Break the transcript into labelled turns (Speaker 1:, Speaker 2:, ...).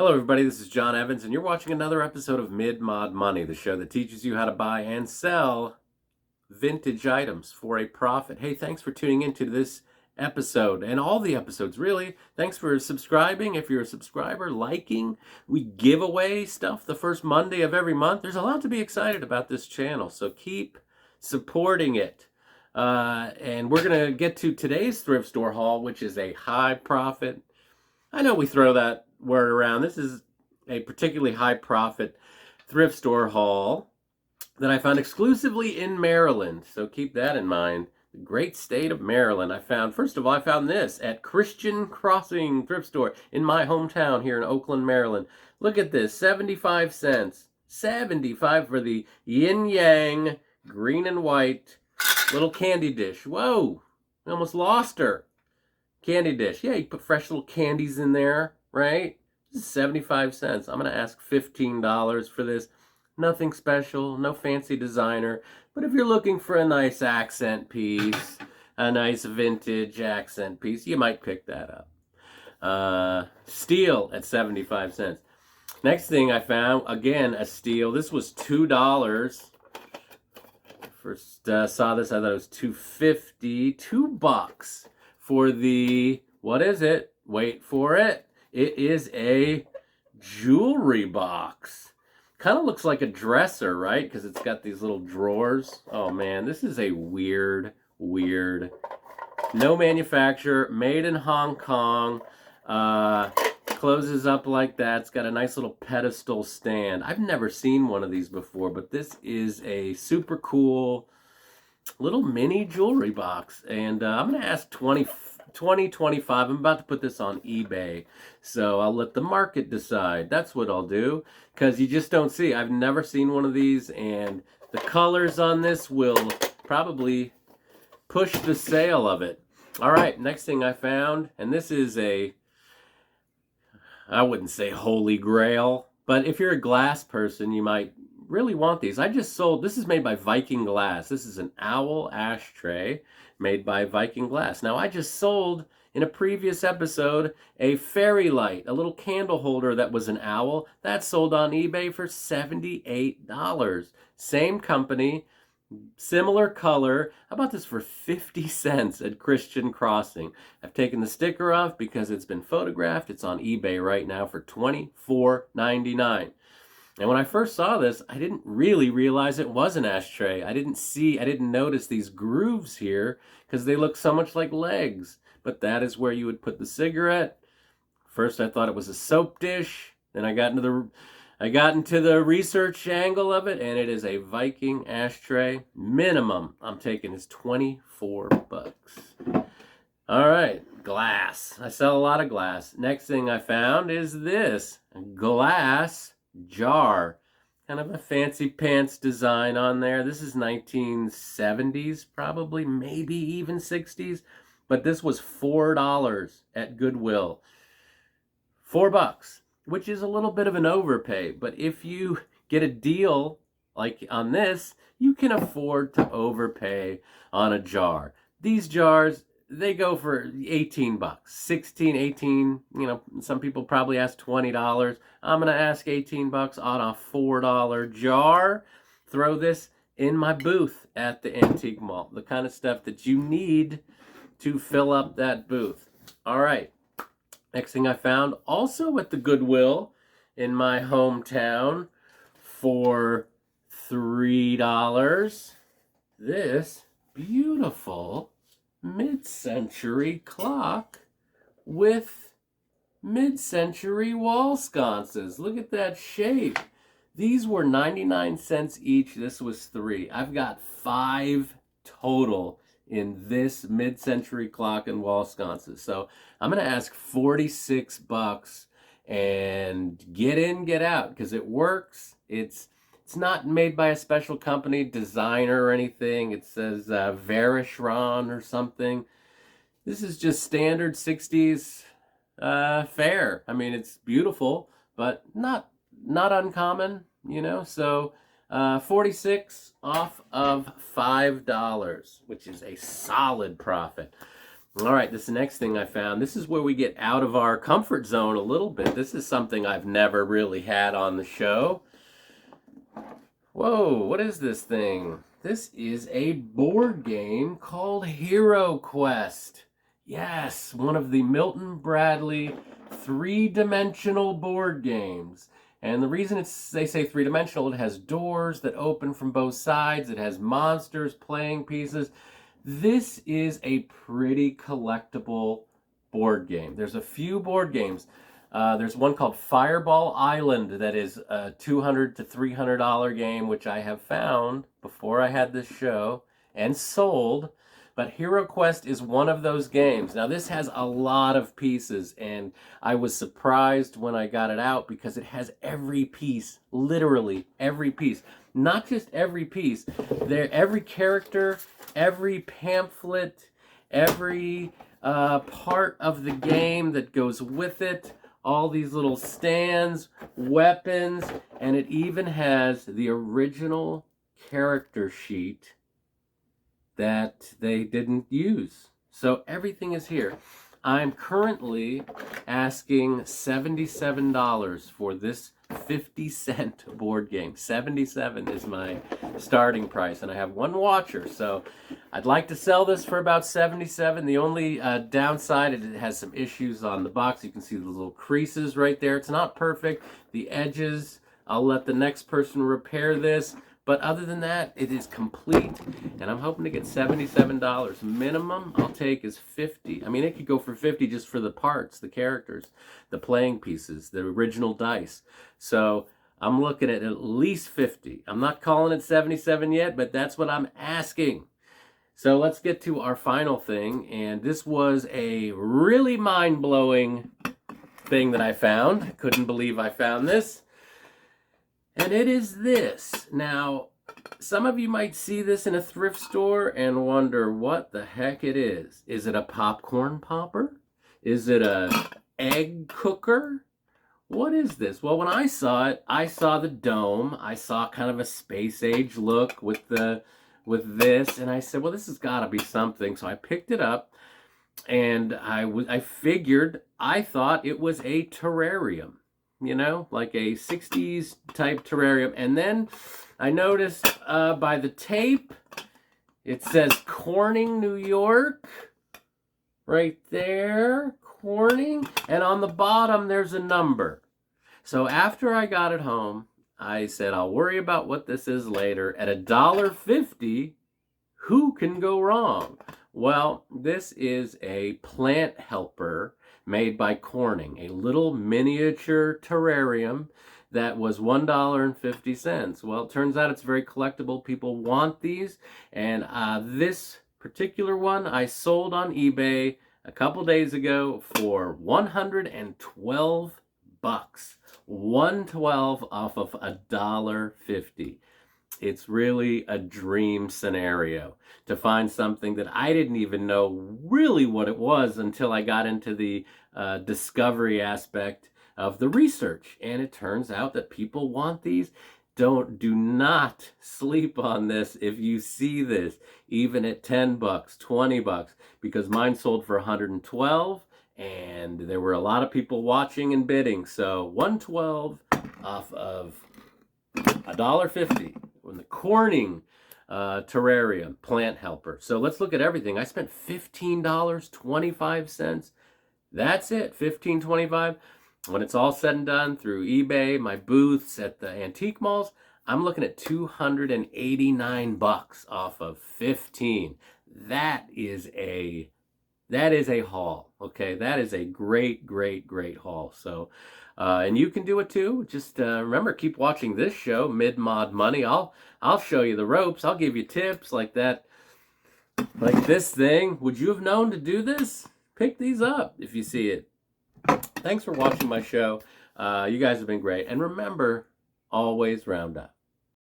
Speaker 1: Hello, everybody. This is John Evans, and you're watching another episode of Mid-Mod Money, the show that teaches you how to buy and sell vintage items for a profit. Hey, thanks for tuning into this episode and all the episodes, really. Thanks for subscribing. If you're a subscriber, liking. We give away stuff the first Monday of every month. There's a lot to be excited about this channel, so keep supporting it. And we're going to get to today's thrift store haul, which is a high profit. I know we throw that word around. This is a particularly high profit thrift store haul that I found exclusively in Maryland. So keep that in mind. The great state of Maryland. First of all, I found this at Christian Crossing Thrift Store in my hometown here in Oakland, Maryland. Look at this, 75 cents. 75 for the yin yang green and white little candy dish. Whoa, I almost lost her. Candy dish. Yeah, you put fresh little candies in there, right? This is 75 cents. I'm going to ask $15 for this. Nothing special, no fancy designer. But if you're looking for a nice accent piece, a nice vintage accent piece, you might pick that up. Steel at 75 cents. Next thing I found, again, a steal. This was $2. First saw this, I thought it was $2.50. $2 for the, what is it? Wait for it. It is a jewelry box. Kind of looks like a dresser, right? Because it's got these little drawers. Oh man, this is a weird. No manufacturer, made in Hong Kong. Closes up like that. It's got a nice little pedestal stand. I've never seen one of these before, but this is a super cool little mini jewelry box. And I'm going to ask 25. I'm about to put this on eBay, so I'll let the market decide. That's what I'll do, because you just don't see. I've never seen one of these, and the colors on this will probably push the sale of it. All right, next thing I found, and this is I wouldn't say holy grail, but if you're a glass person, you might really want these. I just sold, this is made by Viking Glass. This is an owl ashtray made by Viking Glass. Now, I just sold in a previous episode a fairy light, a little candle holder that was an owl. That sold on eBay for $78. Same company, similar color. How about this for 50 cents at Christian Crossing? I've taken the sticker off because it's been photographed. It's on eBay right now for $24.99. And when I first saw this, I didn't really realize it was an ashtray. I didn't notice these grooves here because they look so much like legs. But that is where you would put the cigarette. First, I thought it was a soap dish. Then I got into the research angle of it, and it is a Viking ashtray. Minimum I'm taking is $24. All right, glass. I sell a lot of glass. Next thing I found is this glass jar. Kind of a fancy pants design on there. This is 1970s, probably, maybe even 60s. But this was $4 at Goodwill. $4, which is a little bit of an overpay. But if you get a deal like on this, you can afford to overpay on a jar. These jars, they go for 18 bucks, 16, 18, some people probably ask $20. I'm going to ask 18 bucks on a $4 jar. Throw this in my booth at the antique mall. The kind of stuff that you need to fill up that booth. All right. Next thing I found, also at the Goodwill in my hometown for $3. This beautiful mid-century clock with mid-century wall sconces. Look at that shape. These were 99 cents each. This was $3. I've got 5 total in this mid-century clock and wall sconces. So I'm going to ask $46 and get in, get out, because it works. It's not made by a special company, designer or anything. It says Vacheron or something. This is just standard 60s fare. I mean, it's beautiful, but not uncommon, So 46 off of $5, which is a solid profit. All right, this next thing I found, this is where we get out of our comfort zone a little bit. This is something I've never really had on the show. Whoa, what is this thing? This is a board game called Hero Quest. Yes, one of the Milton Bradley three-dimensional board games. And the reason they say three-dimensional, it has doors that open from both sides. It has monsters, playing pieces. This is a pretty collectible board game. There's a few board games. There's one called Fireball Island that is a $200 to $300 game, which I have found before I had this show and sold. But Hero Quest is one of those games. Now, this has a lot of pieces, and I was surprised when I got it out because it has every piece, literally every piece. Not just every piece, every character, every pamphlet, every part of the game that goes with it, all these little stands, weapons, and it even has the original character sheet that they didn't use. So everything is here. I'm currently asking $77 for this 50-cent board game. 77 is my starting price, and I have one watcher, so I'd like to sell this for about 77. The only downside, it has some issues on the box. You can see the little creases right there. It's not perfect. The edges, I'll let the next person repair this. But other than that, it is complete, and I'm hoping to get $77. Minimum I'll take is $50. I mean, it could go for $50 just for the parts, the characters, the playing pieces, the original dice. So I'm looking at least $50. I'm not calling it 77 yet, but that's what I'm asking. So let's get to our final thing, and this was a really mind-blowing thing that I found. Couldn't believe I found this. And it is this. Now, some of you might see this in a thrift store and wonder what the heck it is. Is it a popcorn popper? Is it an egg cooker? What is this? Well, when I saw it, I saw the dome. I saw kind of a space age look with this, and I said, well, this has got to be something. So I picked it up, and I thought it was a terrarium. You know, like a 60s type terrarium. And then I noticed by the tape, it says Corning, New York. Right there, Corning. And on the bottom, there's a number. So after I got it home, I said, I'll worry about what this is later. At $1.50, who can go wrong? Well, this is a plant helper made by Corning, a little miniature terrarium that was $1.50. Well, it turns out it's very collectible. People want these, and this particular one I sold on eBay a couple days ago for $112. 112 off of $1.50. It's really a dream scenario to find something that I didn't even know really what it was until I got into the discovery aspect of the research. And it turns out that people want these. Do not sleep on this if you see this, even at $10, $20, because mine sold for 112, and there were a lot of people watching and bidding. So 112 off of $1.50 on the Corning terrarium plant helper. So let's look at everything. I spent $15.25. That's it, $15.25. When it's all said and done through eBay, my booths at the antique malls, I'm looking at $289 off of 15. That is a haul. Okay, that is a great haul. So, and you can do it too. Just remember, keep watching this show, Mid-Mod Money. I'll show you the ropes. I'll give you tips like that, like this thing. Would you have known to do this? Pick these up if you see it. Thanks for watching my show. You guys have been great. And remember, always round up.